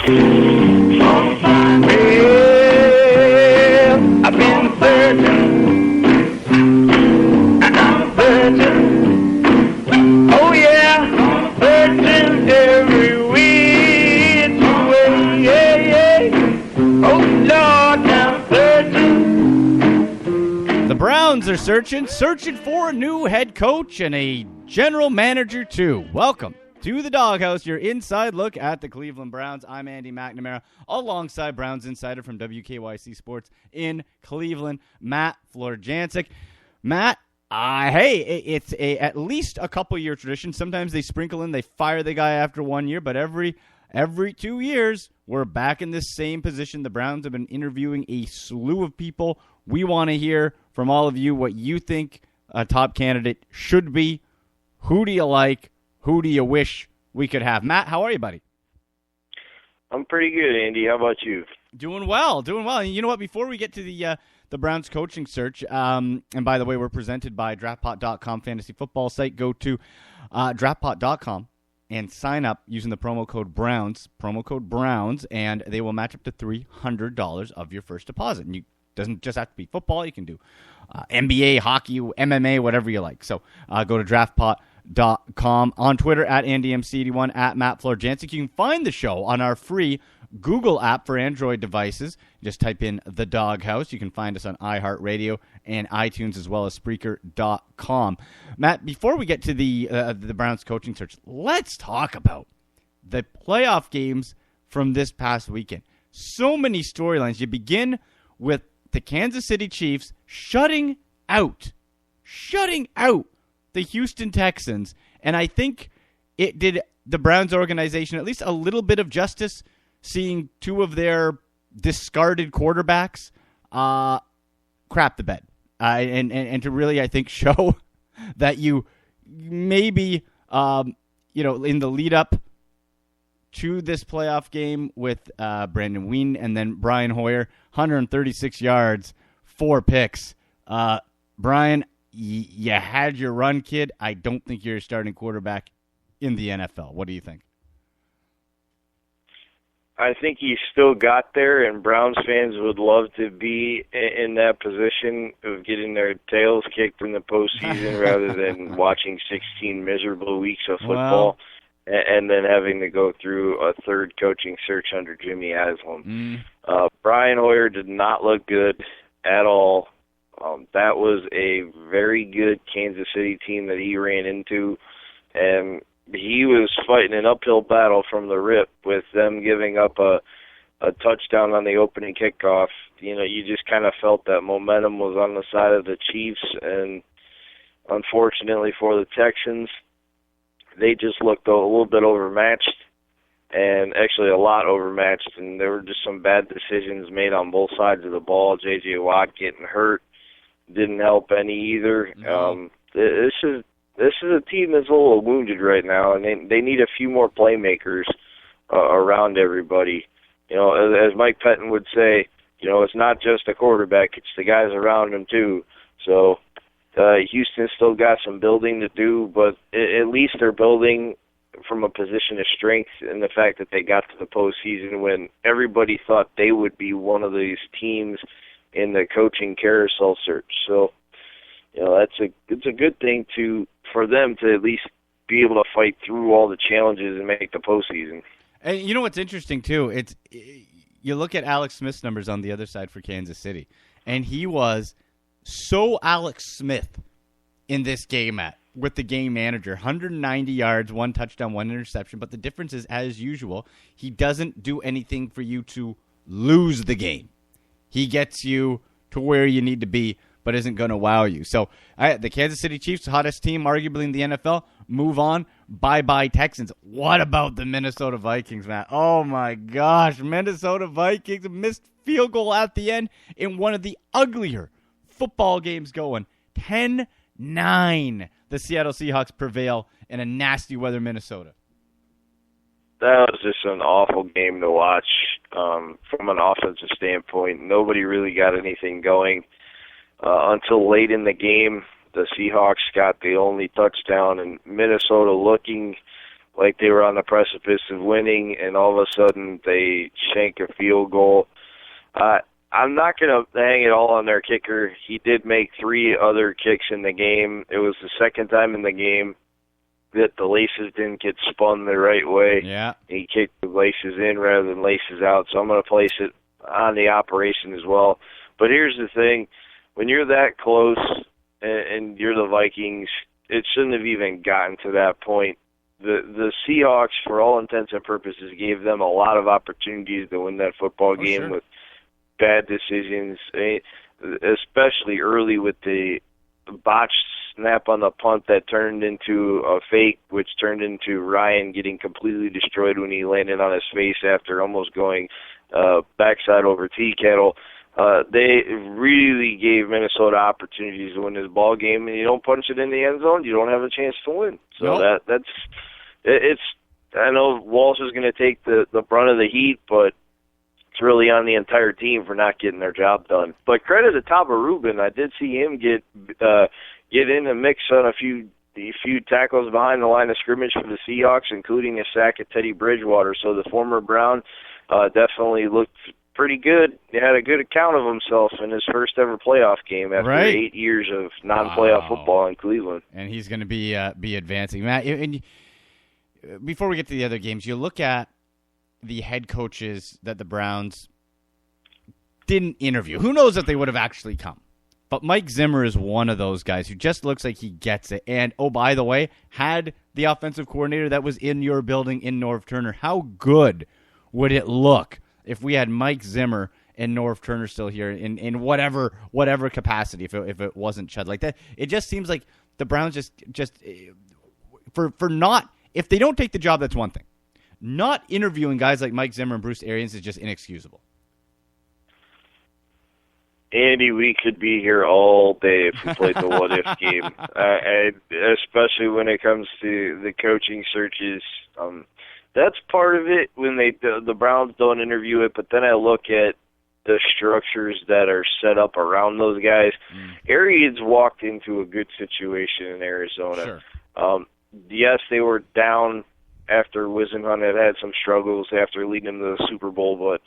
Well, I've been searching, I'm searching, oh yeah, searching every which way, yeah, yeah, oh Lord, I'm searching. The Browns are searching for a new head coach and a general manager too. Welcome to the Doghouse, your inside look at the Cleveland Browns. I'm Andy McNamara, alongside Browns Insider from WKYC Sports in Cleveland, Matt Florjancic. Matt, hey, it's at least a couple-year tradition. Sometimes they sprinkle in, they fire the guy after 1 year, but every 2 years, we're back in this same position. The Browns have been interviewing a slew of people. We want to hear from all of you what you think a top candidate should be. Who do you like? Who do you wish we could have? Matt, how are you, buddy? I'm pretty good, Andy. How about you? Doing well. And you know what? Before we get to the Browns coaching search, and by the way, we're presented by DraftPot.com fantasy football site. Go to DraftPot.com and sign up using the promo code Browns, and they will match up to $300 of your first deposit. And it doesn't just have to be football. You can do NBA, hockey, MMA, whatever you like. So go to DraftPot.com. On Twitter at AndyMC81, at Matt Florjancic. You can find the show on our free Google app for Android devices. Just type in The Doghouse. You can find us on iHeartRadio and iTunes as well as Spreaker.com. Matt, before we get to the Browns coaching search, let's talk about the playoff games from this past weekend. So many storylines. You begin with the Kansas City Chiefs shutting out the Houston Texans, and I think it did the Browns organization at least a little bit of justice, seeing two of their discarded quarterbacks crap the bed, and to really, I think, show that you maybe in the lead up to this playoff game with Brandon Weeden and then Brian Hoyer, 136 yards, 4 picks. Brian, you had your run, kid. I don't think you're a starting quarterback in the NFL. What do you think? I think he still got there, and Browns fans would love to be in that position of getting their tails kicked in the postseason rather than watching 16 miserable weeks of football and then having to go through a third coaching search under Jimmy Haslam. Brian Hoyer did not look good at all. That was a very good Kansas City team that he ran into, and he was fighting an uphill battle from the rip with them giving up a touchdown on the opening kickoff. You just kind of felt that momentum was on the side of the Chiefs, and unfortunately for the Texans, they just looked a little bit overmatched, and actually a lot overmatched, and there were just some bad decisions made on both sides of the ball. J.J. Watt getting hurt didn't help any either. This is a team that's a little wounded right now, and they need a few more playmakers around everybody. As Mike Pettin would say, it's not just a quarterback; it's the guys around him too. So Houston's still got some building to do, but at least they're building from a position of strength in the fact that they got to the postseason when everybody thought they would be one of these teams in the coaching carousel search. So, it's a good thing for them to at least be able to fight through all the challenges and make the postseason. And you know what's interesting too? You look at Alex Smith's numbers on the other side for Kansas City, and he was so Alex Smith in this game with the game manager. 190 yards, 1 touchdown, 1 interception. But the difference is, as usual, he doesn't do anything for you to lose the game. He gets you to where you need to be, but isn't going to wow you. So the Kansas City Chiefs, hottest team arguably in the NFL, move on. Bye-bye Texans. What about the Minnesota Vikings, Matt? Oh, my gosh. Minnesota Vikings missed field goal at the end in one of the uglier football games going. 10-9. The Seattle Seahawks prevail in a nasty weather Minnesota. That was just an awful game to watch from an offensive standpoint. Nobody really got anything going until late in the game. The Seahawks got the only touchdown, and Minnesota looking like they were on the precipice of winning, and all of a sudden they shank a field goal. I'm not going to hang it all on their kicker. He did make 3 other kicks in the game. It was the second time in the game that the laces didn't get spun the right way. Yeah. He kicked the laces in rather than laces out, so I'm going to place it on the operation as well. But here's the thing. When you're that close and you're the Vikings, it shouldn't have even gotten to that point. The Seahawks, for all intents and purposes, gave them a lot of opportunities to win that football game sure. with bad decisions, especially early with the botched snap on the punt that turned into a fake, which turned into Ryan getting completely destroyed when he landed on his face after almost going backside over tea kettle. They really gave Minnesota opportunities to win this ball game, and you don't punch it in the end zone, you don't have a chance to win. So Nope. it's. I know Walsh is going to take the brunt of the heat, but it's really on the entire team for not getting their job done. But credit to Taba Rubin. I did see him get in the mix on a few tackles behind the line of scrimmage for the Seahawks, including a sack at Teddy Bridgewater. So the former Brown definitely looked pretty good. He had a good account of himself in his first ever playoff game after 8 years of non-playoff football in Cleveland. And he's going to be advancing. Matt, and before we get to the other games, you look at the head coaches that the Browns didn't interview. Who knows if they would have actually come? But Mike Zimmer is one of those guys who just looks like he gets it. And, oh, by the way, had the offensive coordinator that was in your building in Norv Turner, how good would it look if we had Mike Zimmer and Norv Turner still here in whatever capacity, if it wasn't Chud like that? It just seems like the Browns just for not, if they don't take the job, that's one thing. Not interviewing guys like Mike Zimmer and Bruce Arians is just inexcusable. Andy, we could be here all day if we played the what-if game, and especially when it comes to the coaching searches. That's part of it when the Browns don't interview it, but then I look at the structures that are set up around those guys. Arians walked into a good situation in Arizona. Sure. Yes, they were down after Wisenhunt had some struggles after leading them to the Super Bowl, but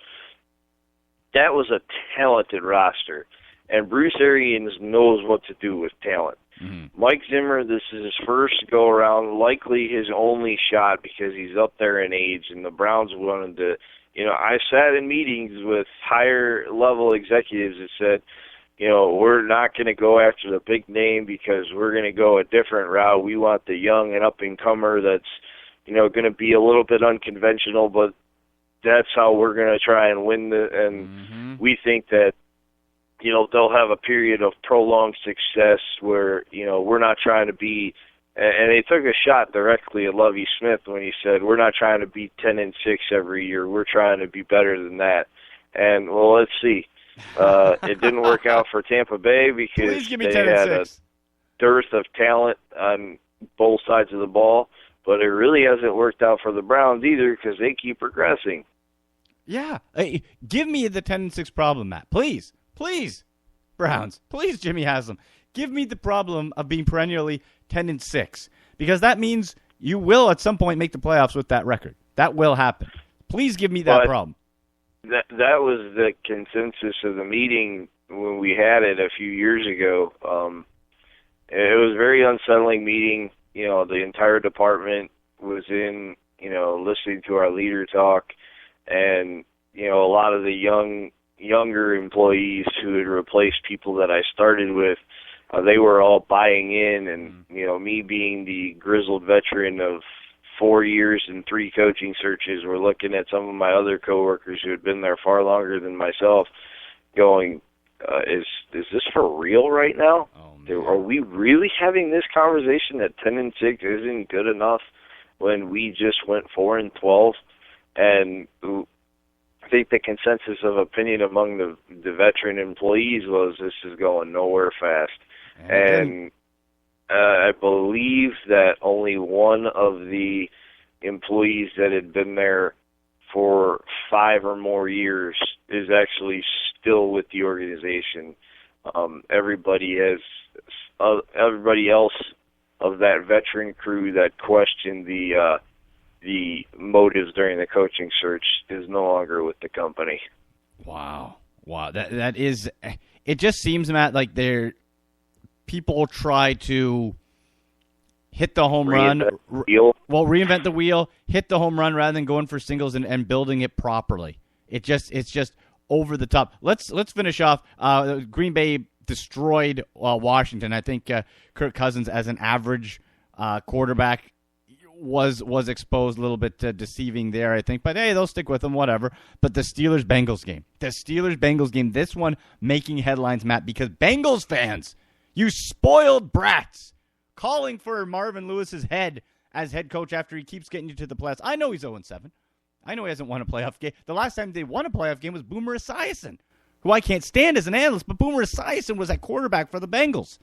that was a talented roster, and Bruce Arians knows what to do with talent. Mm-hmm. Mike Zimmer, this is his first go-around, likely his only shot because he's up there in age, and the Browns wanted to, I sat in meetings with higher-level executives that said, we're not going to go after the big name because we're going to go a different route. We want the young and up-and-comer that's, going to be a little bit unconventional, but that's how we're going to try and win we think that, they'll have a period of prolonged success where, we're not trying to be, and they took a shot directly at Lovie Smith when he said, we're not trying to be 10-6 every year. We're trying to be better than that. And, well, let's see. It didn't work out for Tampa Bay because they had a dearth of talent on both sides of the ball. But it really hasn't worked out for the Browns either because they keep progressing. Yeah. Hey, give me the 10-6 problem, Matt. Please. Browns. Please, Jimmy Haslam. Give me the problem of being perennially 10-6 because that means you will at some point make the playoffs with that record. That will happen. Please give me that problem. That was the consensus of the meeting when we had it a few years ago. It was a very unsettling meeting. The entire department was in, listening to our leader talk, and, a lot of the younger employees who had replaced people that I started with, they were all buying in, and, me being the grizzled veteran of 4 years and 3 coaching searches, we're looking at some of my other coworkers who had been there far longer than myself going, is this for real right now? Are we really having this conversation that 10-6 isn't good enough when we just went 4-12? And I think the consensus of opinion among the veteran employees was this is going nowhere fast. And I believe that only one of the employees that had been there for 5 or more years is actually still with the organization. Everybody else of that veteran crew that questioned the the motives during the coaching search is no longer with the company. Wow. That is. It just seems, Matt, like people try to hit the home run. Reinvent the wheel, hit the home run rather than going for singles and building it properly. It's just over the top. Let's finish off. Green Bay destroyed Washington. I think Kirk Cousins, as an average quarterback, was exposed a little bit deceiving there, I think. But hey, they'll stick with him, whatever. But the Steelers-Bengals game, this one making headlines, Matt, because Bengals fans, you spoiled brats, calling for Marvin Lewis's head as head coach after he keeps getting you to the playoffs. I know he's 0-7. I know he hasn't won a playoff game. The last time they won a playoff game was Boomer Esiason, who I can't stand as an analyst, but Boomer Esiason was at quarterback for the Bengals.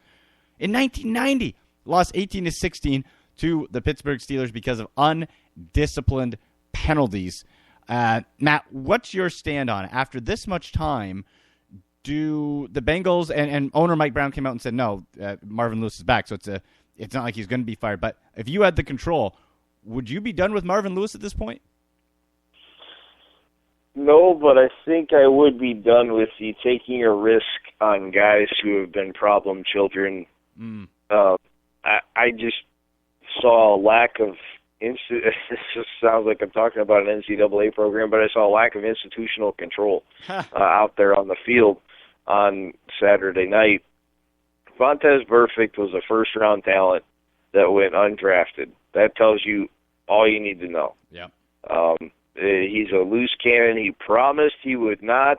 In 1990, lost 18-16 to the Pittsburgh Steelers because of undisciplined penalties. Matt, what's your stand on it? After this much time, do the Bengals and owner Mike Brown came out and said, no, Marvin Lewis is back, so it's not like he's going to be fired. But if you had the control, would you be done with Marvin Lewis at this point? No, but I think I would be done with the taking a risk on guys who have been problem children. I just saw a lack of this just sounds like I'm talking about an NCAA program, but I saw a lack of institutional control out there on the field on Saturday night. Vontaze Burfict was a first-round talent that went undrafted. That tells you all you need to know. Yeah. He's a loose cannon. He promised he would not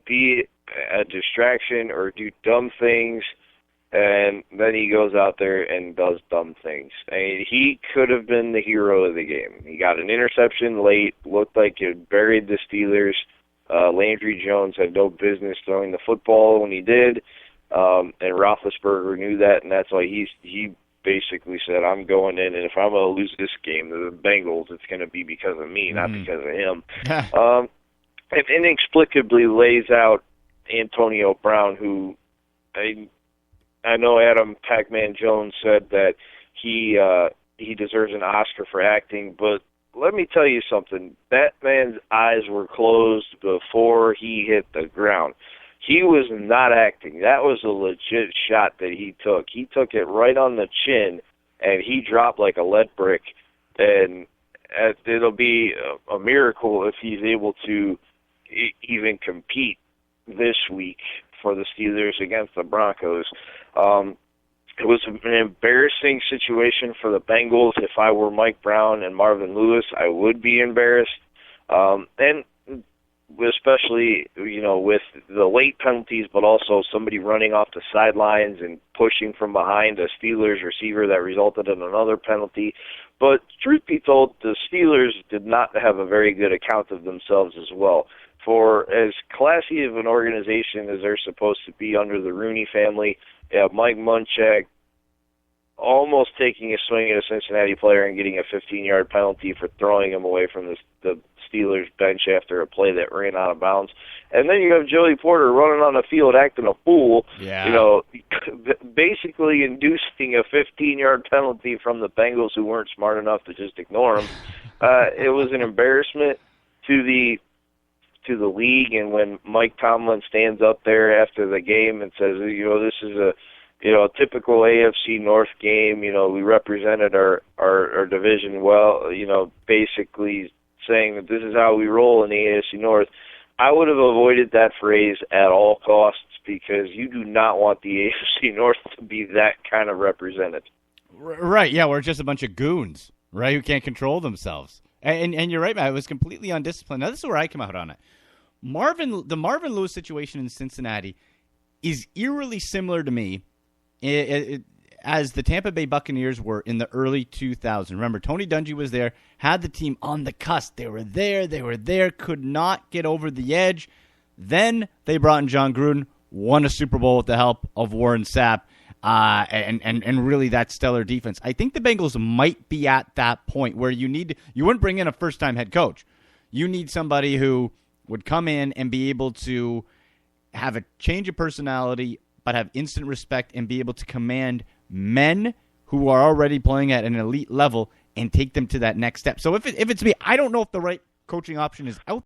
be a distraction or do dumb things, and then he goes out there and does dumb things. I mean, he could have been the hero of the game. He got an interception late, looked like it buried the Steelers. Landry Jones had no business throwing the football when he did, and Roethlisberger knew that, and that's why he basically said, I'm going in, and if I'm going to lose this game to the Bengals, it's going to be because of me, not because of him. And inexplicably lays out Antonio Brown, who I know Adam Pac-Man Jones said that he deserves an Oscar for acting, but let me tell you something. That man's eyes were closed before he hit the ground. He was not acting. That was a legit shot that he took. He took it right on the chin, and he dropped like a lead brick. And it'll be a miracle if he's able to even compete this week for the Steelers against the Broncos. It was an embarrassing situation for the Bengals. If I were Mike Brown and Marvin Lewis, I would be embarrassed. And especially, with the late penalties, but also somebody running off the sidelines and pushing from behind a Steelers receiver that resulted in another penalty. But truth be told, the Steelers did not have a very good account of themselves as well. For as classy of an organization as they're supposed to be under the Rooney family, Mike Munchak almost taking a swing at a Cincinnati player and getting a 15-yard penalty for throwing him away from the Steelers bench after a play that ran out of bounds. And then you have Joey Porter running on the field acting a fool, basically inducing a 15-yard penalty from the Bengals who weren't smart enough to just ignore him. It was an embarrassment to the league, and when Mike Tomlin stands up there after the game and says, this is a typical AFC North game, we represented our division well, basically saying that this is how we roll in the AFC North, I would have avoided that phrase at all costs because you do not want the AFC North to be that kind of represented. Right, yeah, we're just a bunch of goons, right, who can't control themselves. And you're right, Matt, it was completely undisciplined. Now, this is where I come out on it. The Marvin Lewis situation in Cincinnati is eerily similar to me as the Tampa Bay Buccaneers were in the early 2000s. Remember, Tony Dungy was there, had the team on the cusp. They were there, could not get over the edge. Then they brought in John Gruden, won a Super Bowl with the help of Warren Sapp, and really that stellar defense. I think the Bengals might be at that point where you wouldn't bring in a first-time head coach. You need somebody who would come in and be able to have a change of personality, but have instant respect and be able to command men who are already playing at an elite level and take them to that next step. So if it's me, I don't know if the right coaching option is out